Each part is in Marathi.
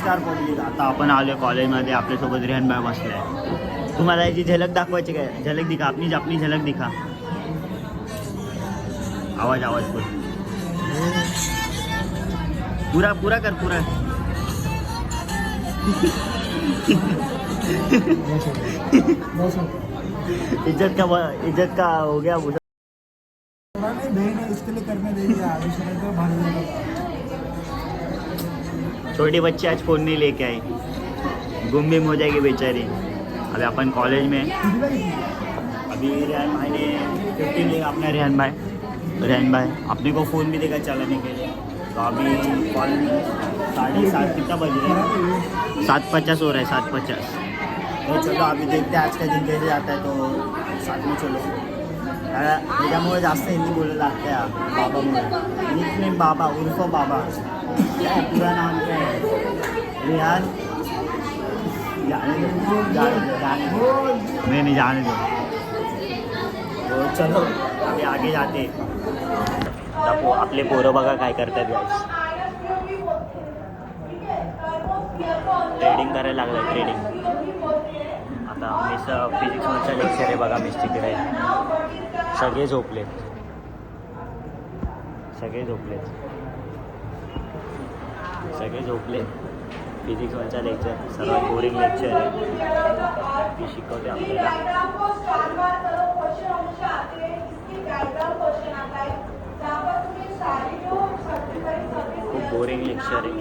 नमस्कार पब्लिक. आता आपण आलो कॉलेजमध्ये. आपल्यासोबत रेहन भाई बसले आहे. तुम्हाला याची झलक दाखवायची काय? झलक दिखा, अपनी झलक दिखा. आवाज बोल. पूरा कर पूरा. इज्जत का हो गया. इसके लिए करने देंगे. छोटी बच्ची आज फोन नहीं लेके आई, गुम बिम हो जाएगी बेचारी. अभी अपन कॉलेज में. अभी रेहान भाई ने 15 लिया अपना. रेहान भाई अपने को फ़ोन भी देगा चलाने के लिए. तो अभी कॉलेज में 7:30 कितना बज रहा है? 7:50 हो रहा है. 7:50. तो चलो अभी देखते हैं आज का दिन कैसे जाता है. तो साथ में चलो. त्याच्यामुळे जास्त हिंदी बोलायला लागते आहे बाबामुळे. निकनेम बाबा उर्फ बाबा. क्या पूरा नाम क्या है? रेहान. नहीं जाने दो. तो चलो अभी आगे जाते. आपले पोरं बघा काय करतात. ट्रेडिंग करायला लागलाय. ट्रेडिंग. आता मिस फिजिक्सवरचा लेक्चर आहे बघा. मिस तिकडे सगळे झोपलेत. फिजिक्सवरचा लेक्चर सर्वात बोरिंग लेक्चर आहे. ती शिकवते आपल्याला. खूप बोरिंग लेक्चर आहे.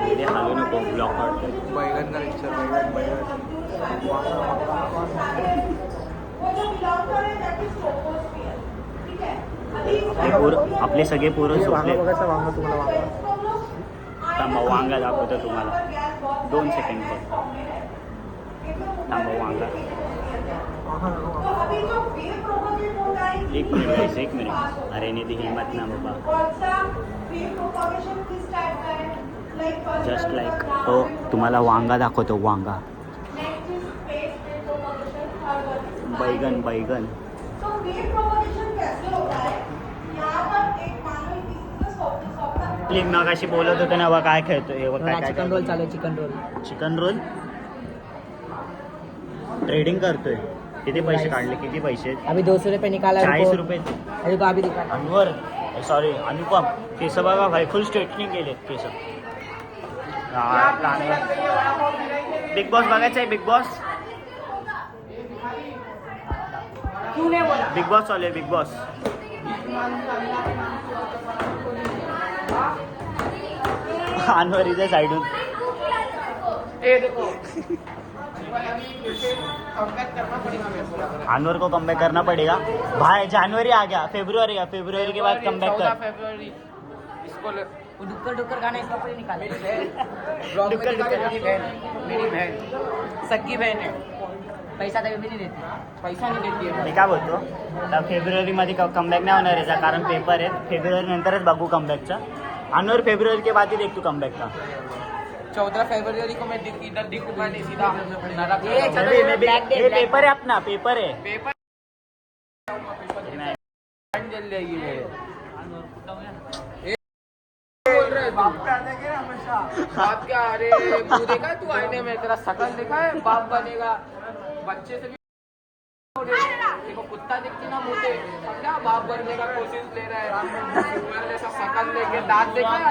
मेरे हालू नको ब्लॉक काढतो. बैगन का लेक्चर. आपले सगळे पोरं झोपले. वांगा तुम्हाला थांबा वांगा दाखवतो तुम्हाला. 2 सेकंड फक्त. थांबा वांगा. एक मिनिट. अरे नाही ती हिम्मत ना बाबा. जस्ट लाईक तो तुम्हाला वांगा दाखवतो. वांगा. बैगन. मग अशी बोलत होते ना. काय खेळतोय? चिकन रोल चालू. चिकन रोल ट्रेडिंग करतोय. किती पैसे काढले? किती पैसे? अभी 200 रुपये निकाला. 40 रुपये. अभी तो अभी दिखा. अनवर सॉरी अनुपम. केस बघा भाई. फुल स्ट्रेटनिंग केले केस. बिग बॉस बघायचं आहे. बिग बॉस चालू आहे. Big boss. अनवर इधर साइडून. अनवर को कमबैक करना पड़ेगा भाई. जनवरी आ गया. फरवरी के बाद कमबैक कर. डुक्कर गाना इसका पूरी निकाले. मेरी बहन सगी बहन है. पैसा तरी भी नहीं देती. पैसा नहीं देती है. मी काय बोलतो तर फेब्रुवारीमध्ये कमबॅक नाही होणार याचा. कारण पेपर आहेत. फेब्रुवारी नंतरच बघू कमबॅकचा. अनवर फेब्रुवारी के बाद ही देख तू कमबॅक का. 14 फरवरी को मैं इधर दिखूंगा नहीं. सीधा पेपर है अपना. पेपर है. जल जाएगी मेरे. बोल रहे बाप क्या? अरे तू देखा तू आईने में? तेरा शकल देखा है? बाप बनेगा. बच्चे से भी देखो कुत्ता दिखती ना मुझे. क्या बाप बनने का कोशिश ले रहा है. जैसा शकल लेके दांत देखा है.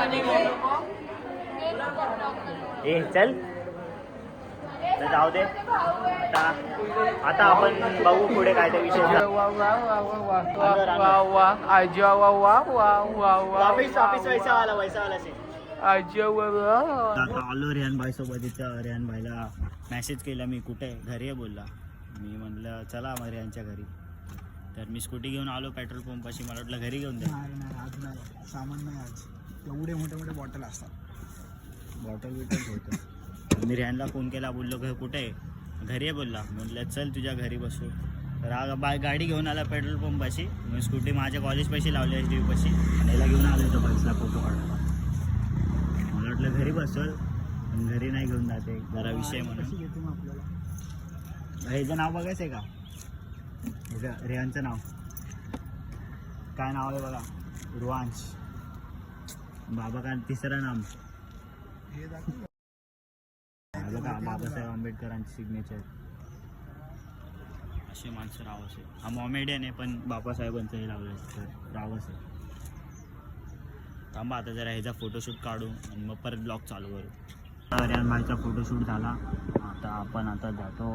ए चल तर जाऊ दे. आता आपण बघू पुढे काय ते विषय. वापिस वैसा वाला से. आता आलो रेहान भाई सोबत. इथं रेहान भाईला मेसेज केला मी. कुठे घरी आहे बोलला. मी म्हणलं चला मग रेहानच्या घरी. तर मी स्कूटी घेऊन आलो पेट्रोल पंपाशी. मला वाटलं घरी घेऊन द्या. आज नाही सामान नाही. आज एवढे मोठे बॉटल असतात. बॉटल होतं. मी रेहानला फोन केला. बोललो घर कुठे आहे? घरी आहे बोलला. म्हटलं चल तुझ्या घरी बसू. तर हा गाडी घेऊन आला पेट्रोल पंपाशी. मी स्कूटी माझ्या कॉलेज पैसे लावले SDV पाशी. आणि याला घेऊन आलो होतो बसला फोटो काढायला. मला वाटलं घरी बसवल पण घरी नाही घेऊन जाते. जरा विषय म्हणून. ह्याचं नाव बघायचं आहे का? रेहानचं नाव काय नाव आहे बघा? रुवांश. बाबा का तिसरं नाम बघा बाबासाहेब आंबेडकरांची सिग्नेचर. असे माणसं रावस आहे. हा मॉमेडियन आहे पण बाबासाहेबांचं हे लावलं तर रावस आहे. थांबा आता जरा ह्याचा फोटोशूट काढू आणि मग परत ब्लॉग चालू करू. रियान भाईचा फोटोशूट झाला. आता जातो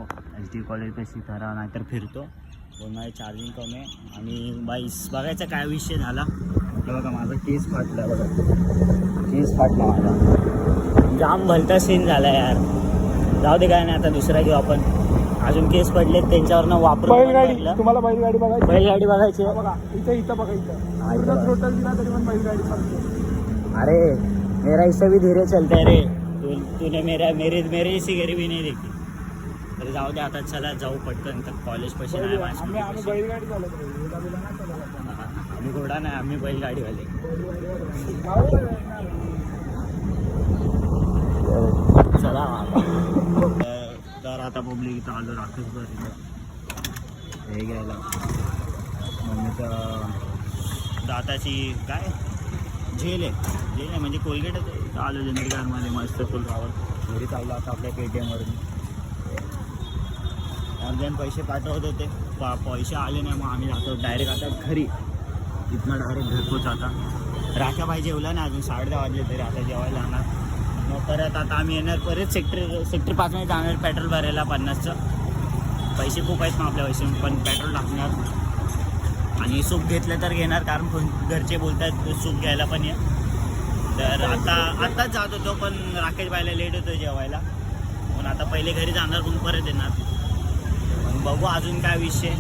SD कॉलेज पेशी थरा नाहीतर फिरतो. पण माझी चार्जिंग कमी आहे आणि बाईस बघायचा काय विषय झाला. बघा माझा केस फाटला. बघा केस फाटला माझा. जाम भलता सीन झाला यार. जाऊ दे काय नाही आता दुसरा घेऊ आपण. अजून केस पडलेत त्यांच्यावरनं वापरून तुम्हाला बैलगाडी बघायची बैलगाडी बघायची आहे. बघा इथं बघायचं टोटल दिला तरी पण बैलगाडी चालते. अरे मेरा हिस्सा भी धीरे चलता है रे. तूने मेरे इसी गरीबी नहीं देखी. तर जाऊ दे आता चला जाऊ पटकन तर कॉलेज पाशी नाही आम्ही बैलगाडी चालत आम्ही घोडा नाही आम्ही बैलगाडीवाले. चला तर आता पब्लिक इथं आलो राकेशभर हे घ्यायला मम्मीचं दाताची काय झेल आहे म्हणजे कोलगेटच आहे. इथं आलो जनरलमध्ये मस्त फुल रावत घरी चाललो आता आपल्या KTMवरून. ऑनलाईन पैसे पाठवत होते पैसे आले नाही मग आम्ही जातो डायरेक्ट आता घरी. इथनं डायरेक्ट घरपोच आता. राख्या भाई जेवला ना अजून 10:30 वाजले तरी आता जेवायला जाणार. मग परत आता आम्ही येणार परत सेक्टर 5 मध्ये जाणार पेट्रोल भरायला 50चं. पैसे खूप आहेत मग आपल्या पैसे पण पेट्रोल टाकणार आणि सूप घेतलं तर घेणार कारण घरचे बोलतात सूप घ्यायला पण ये. तर आत्ताच जात होतो पण राकेश बायला लेट होतो जेवायला म्हणून आता पहिले घरी जाणार पण परत येणार. पण बघू अजून काय विषय.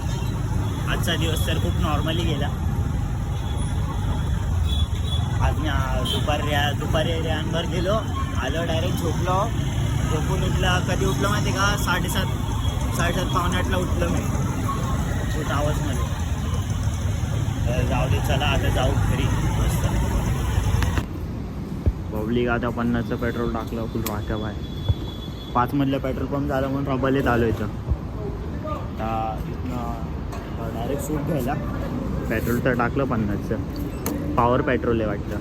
आजचा दिवस तर खूप नॉर्मली गेला. आज मी दुपारी रियानभर गेलो आलो डायरेक्ट झोपून उठला. कधी उठलं माहिती का 7:30 पावणे 8ला उठलो मी खूप आवाजमध्ये. तर जाऊ दे चला आता जाऊ घरी मस्त. पब्लिक आता 50चं पेट्रोल टाकलं फुल राख्या बाय. 5 मधलं पेट्रोल पंप झालं म्हणून रबालेत आलो इथं. आता इथनं डायरेक्ट सूट घ्यायला. पेट्रोल तर टाकलं 50चं. पॉवर पेट्रोल आहे वाटतं.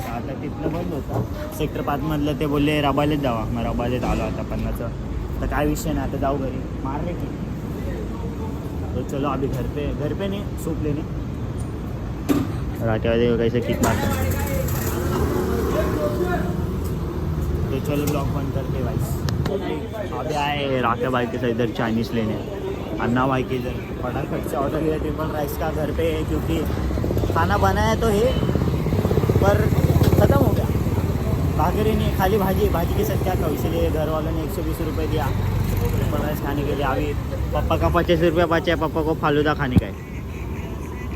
आता तिथलं बंद होतं सेक्टर 5 मधलं. ते बोलले रबालेत जावा मग रबालेत आलो आता 50चं. तर काय विषय नाही आता जाऊ घरी मारले की. तो चलो अभी घर पे नहीं सूप लेने. राख्या वाले कैसे किक मारते. तो चलो ब्लॉग बंद करते भाई. अभी आए राख्या भाई के साथ इधर चाइनीज़ लेने. अन्ना भाई के इधर फटाफट से ऑर्डर किया ट्रिपल राइस का घर पे क्योंकि खाना बनाया तो है पर ख़त्म हो गया. भागरे नहीं खाली भाजी के साथ क्या खाओ इसलिए घर वालों ने 120 रुपये दिया ट्रिपल राइस खाने के लिए. अभी पापा का 50 रुपया बचा है. पापा को फालूदा खाने का है.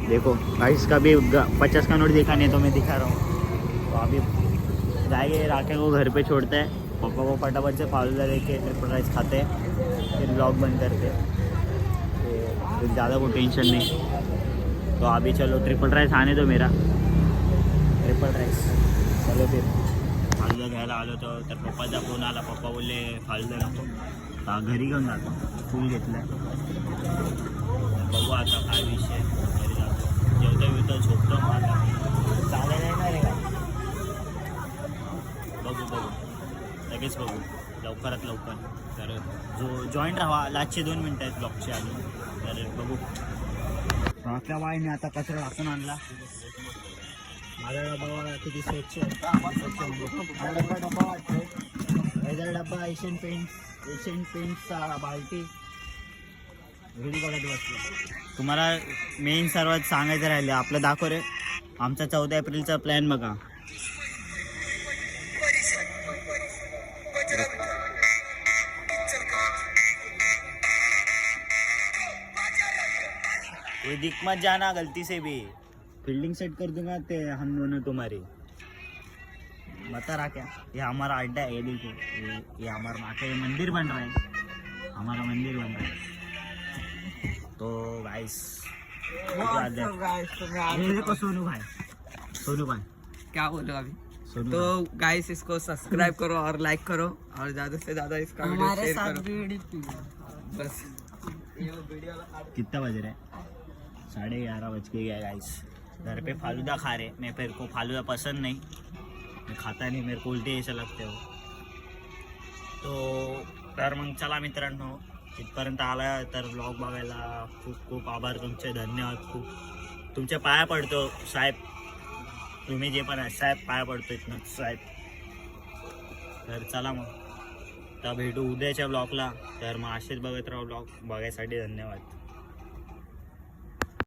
देखो राइस का भी 50 का नोट दिखा नहीं तो मैं दिखा रहा हूँ. तो अभी जाएंगे राके को घर पे छोड़ते हैं. पापा को फटाफट से फालूदा लेके ट्रिपल राइस खाते हैं फिर ब्लॉग बंद करते हैं. फिर ज़्यादा कोई टेंशन नहीं. तो अभी चलो ट्रिपल राइस आने दो मेरा. ट्रिपल राइस चलो फिर फालूदा घ्यायला आलो तर पप्पाचा फोन आला. पप्पा बोलले फालूदा नको आता घरी घेऊन जातो. फुल घेतलं आहे. बघू आता काय विषय. घरी जातो जेवतो झोपतो मग आता चालायला येणार आहे का बघू लगेच बघू लवकरात लवकर. तर जॉईंट राहा. लास्टचे 2 मिनटं आहेत ब्लॉगचे आली तर बघू. राख्या बाईने आता कचरा टाकून आणला. माझा डबा किती स्वच्छ आहे. डबा वाटतो. वेगळा डबा एशियन पेंट्सचा बाल्टी घरी बघत बसलो. तुम्हाला मेन सर्वात सांगायचं राहिलं आपलं दाखव रे. आमचा 14 एप्रिलचा प्लॅन बघा. ये दिख मत जाना गलती से भी. फील्डिंग सेट कर दूंगा ते हम दोनों तुम्हारी. बता रहा क्या ये हमारा अड्डा है. ये देखो ये हमारा नाका. ये मंदिर बन रहा है. हमारा मंदिर बन रहा है. तो गाइस देखो सोनू भाई क्या बोलो अभी. सोनू तो गाइस इसको सब्सक्राइब करो और लाइक करो और ज्यादा से ज्यादा इसका वीडियो शेयर करो. बस कितना बज रहा है 11:30 बज के गया गाइस. घर पे फालूदा खा रहे. मैं फिर को फालूदा पसंद नहीं खाता नहीं, मेरे को उल्टी ऐसा लगते हो. तो तर मग चला मित्रांनो, इथपर्यंत आला तर ब्लॉग बघायला खूप खूप आभार तुमचे, धन्यवाद. खूप तुमच्या पाया पडतो साहेब, तुम्ही जे पण आहे साहेब, पाया पडतो इथनं साहेब. तर चला मग, तर भेटू उद्याच्या ब्लॉगला. तर मग असेच बघत राहा ब्लॉग बघायसाठी. धन्यवाद.